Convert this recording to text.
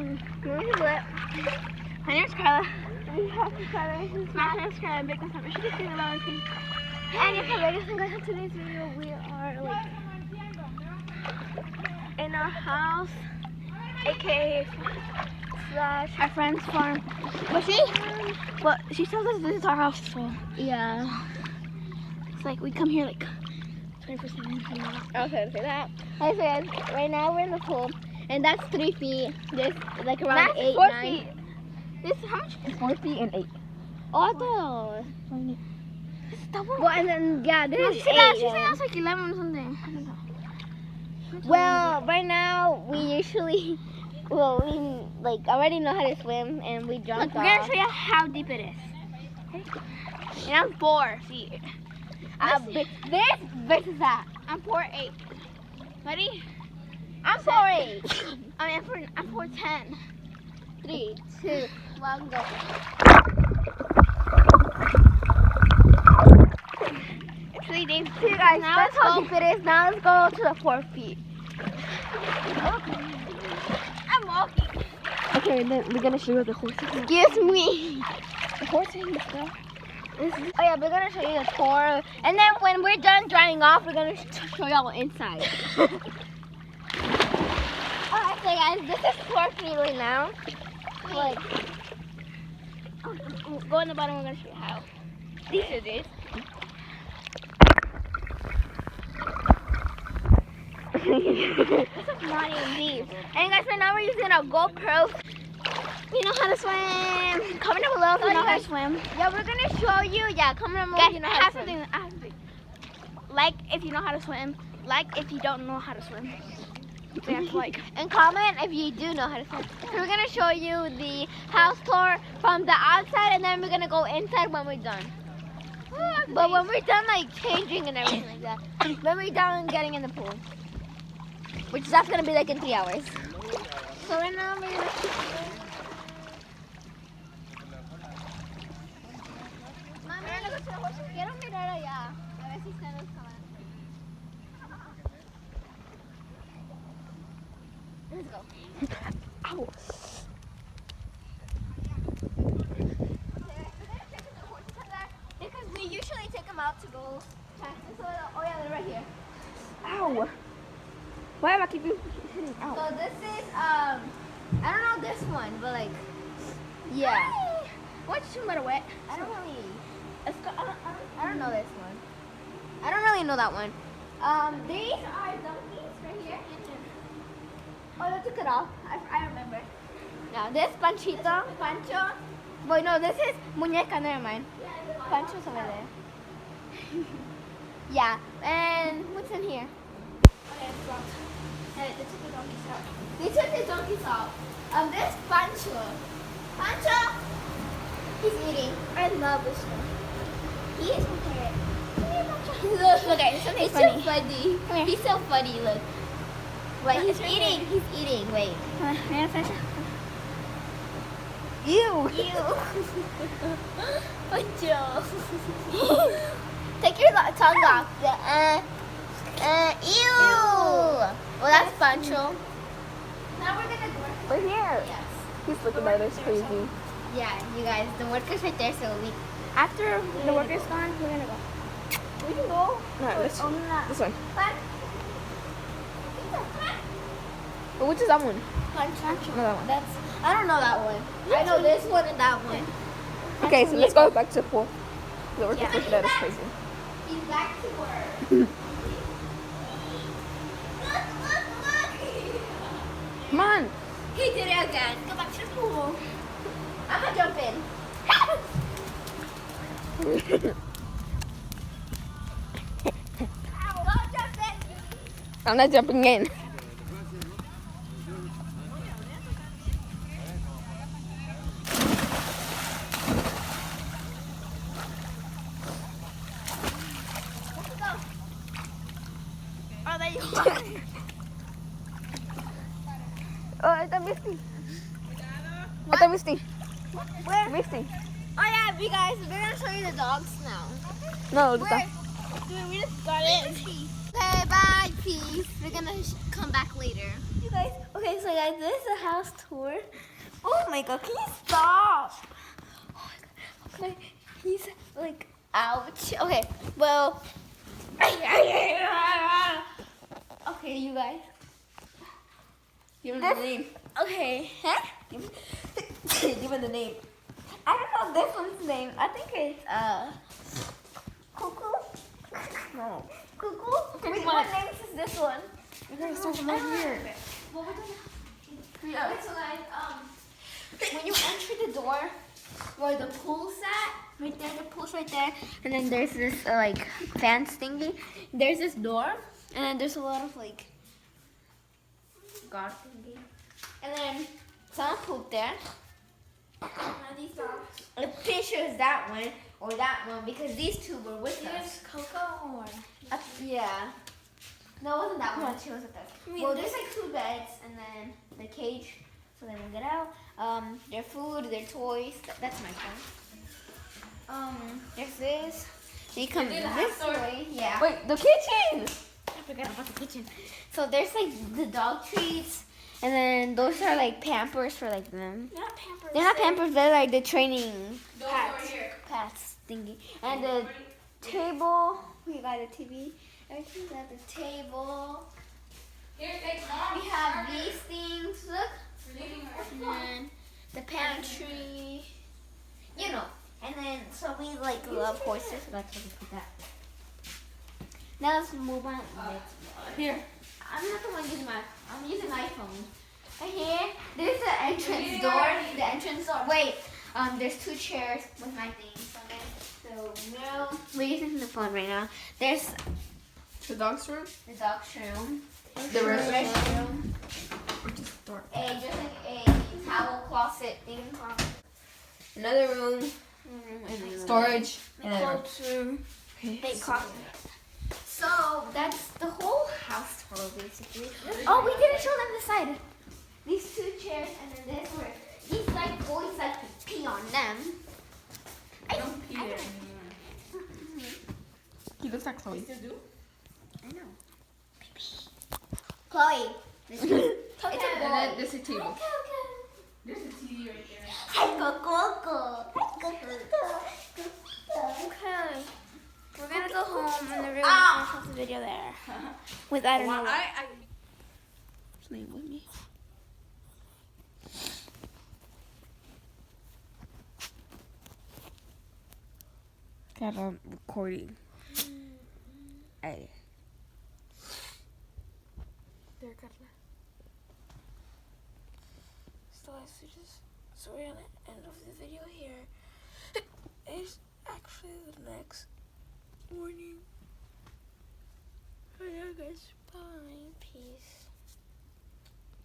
My name's Carla. We have to try it. Smash and subscribe and big thumbs up. You should see the lower thing. And if you're ready to go to today's video, we are like in our house, aka slash Our friend's farm. But she tells us this is our house, so yeah. it's like we come here like 24/7. Okay, say that. Okay, guys, right now we're in the pool, and that's 3 feet. This like around That's 8, 4 9. feet. This how much? It's 4 feet and 8. Oh, I thought. This is double. Well, and then yeah, this No, is she 8. said yeah. that's like 11 or something. I don't know. Well, right now we usually, we like already know how to swim, and we Look, jumped we're gonna off. show you how deep it is. Okay? And I'm 4 feet. This versus that. I'm 4'8". Ready? I'm 4'8". I'm 4'10". 3, 2, 1, go. It's really deep. See, guys, Now that's let's how go. deep it is. Now let's go to the 4 feet. I'm walking. Okay, then we're gonna show you the horses. Excuse me. The horses, girl. Oh yeah, we're gonna show you the tour, and then when we're done drying off, we're gonna show y'all inside. Alright, so guys, this is 4 feet right now. Like, Go in the bottom. We're gonna show you how. These are this. This is not even deep. and guys, right now we're using our GoPro. You know how to swim. Comment down below if you know how to swim. Yeah, we're gonna show you. Yeah, comment below Guys, if you know I how have to swim. something. Like if you know how to swim. Like if you don't know how to swim. So that's like. And comment if you do know how to swim. So we're gonna show you the house tour from the outside, and then we're gonna go inside when we're done. But when we're done, like changing and everything like that, when we're done getting in the pool, which that's gonna be like in 3 hours. So right now we're gonna. Mami, quiero mirar allá. A ver si están los caballos. Let's go. Ow. Because we usually take them out to go practice. Oh yeah, they're right here. Ow. Why am I keeping hitting? Ow. So this is I don't know this one, but like yeah. What's too much wet? I don't really. I don't know this one. I don't really know that one. These are donkeys right here. Oh, they took it off. I remember. Now this Panchito, Pancho. Wait, no, this is Muñeca. Never mind. Pancho's over there. Yeah, and what's in here? Okay, it's wrong. Hey, they took the donkeys out. They took the donkeys out. This Pancho. Pancho. He's eating. I love this one. He is okay. Look, okay, something He's funny. so funny. Come here. He's so funny. Look. Wait, No, he's it's right eating. here. He's eating. Wait. Come on, I'm gonna finish it. Ew. Pancho. Take your tongue off. Ew. Well, that's Pancho. Now we're gonna go. We're here. Yes. He's looking at us crazy. Yeah, you guys, the worker's right there, so we. After the worker's gone, we're gonna go. We can go. No, this one. This one. But. But which is that one? Pancho. No, that one. That's. I don't know that one. I know this one and that one. Okay, so let's go back to the pool. The worker's Yeah. looking at us crazy. He's back to work. Look. Come on. He did it again. Go back to the pool. I'm gonna jump in. Don't jump in. I'm not jumping in. Oh, there you are. Oh, está Misty. Está Misty. Where? Misty. Oh yeah, you guys, we're gonna show you the dogs now. No, Where? Dude, we just got in. Okay, bye, peace. We're gonna come back later. You guys, Okay, so guys, this is a house tour. Oh my god, can you stop? Oh my god. Okay, he's like, ouch. Okay, well. Okay, you guys. Give him the name. Okay, huh? Give him the name. I don't know this one's name. I think it's Cuckoo. No. Cuckoo. Wait, come what on. name is this one? We're gonna start from right here. Well, we're gonna. Yeah. Okay, so guys, when you enter the door where the pool's at, right there, the pool's right there, and then there's this like fence thingy. There's this door, and then there's a lot of like guard thingy, and then someone pooped there. I'm pretty sure it's that one or that one because these two were with us. Coco or? Yeah. No, it wasn't that one. She was with us. Well, there's like 2 beds and then the cage, so they won't get out. Their food, their toys. That's my phone. There's this. They come this way. Yeah. Wait, the kitchen. I forgot about the kitchen. So there's like the dog treats, and then those are like Pampers for like them. They're not Pampers. They're not Pampers. They're like the training Pads. pads thingy. And the table. We got a TV. Everything's at the table. We have these things. Look. And then the pantry. You know. And then so we like love horses. So that's why we put that. Now let's move on. Here. I'm not the one using I'm using my phone. Right here, there's the entrance door. The entrance door. Wait, there's 2 chairs with my things on it. So no, we're using the phone right now. There's The dog's room. the dog's room. The restroom. Just like a towel closet thing. Another room. And then Storage. And then clothes room. okay. Big closet. So that's the whole house tour basically. Oh, we didn't show them the side. These 2 chairs and then this where these like boys like to pee on them. I don't pee there anymore. He looks like Chloe. I know. Chloe. It's a boy. And then there's a table. There's a TV right there. Hi, Coco. Okay. We're gonna go home and then we're Ah. gonna finish off the video there. With I don't know what. Playing with me. Got recording. Hey. There, Carla. So we're gonna end of the video here. It's actually the next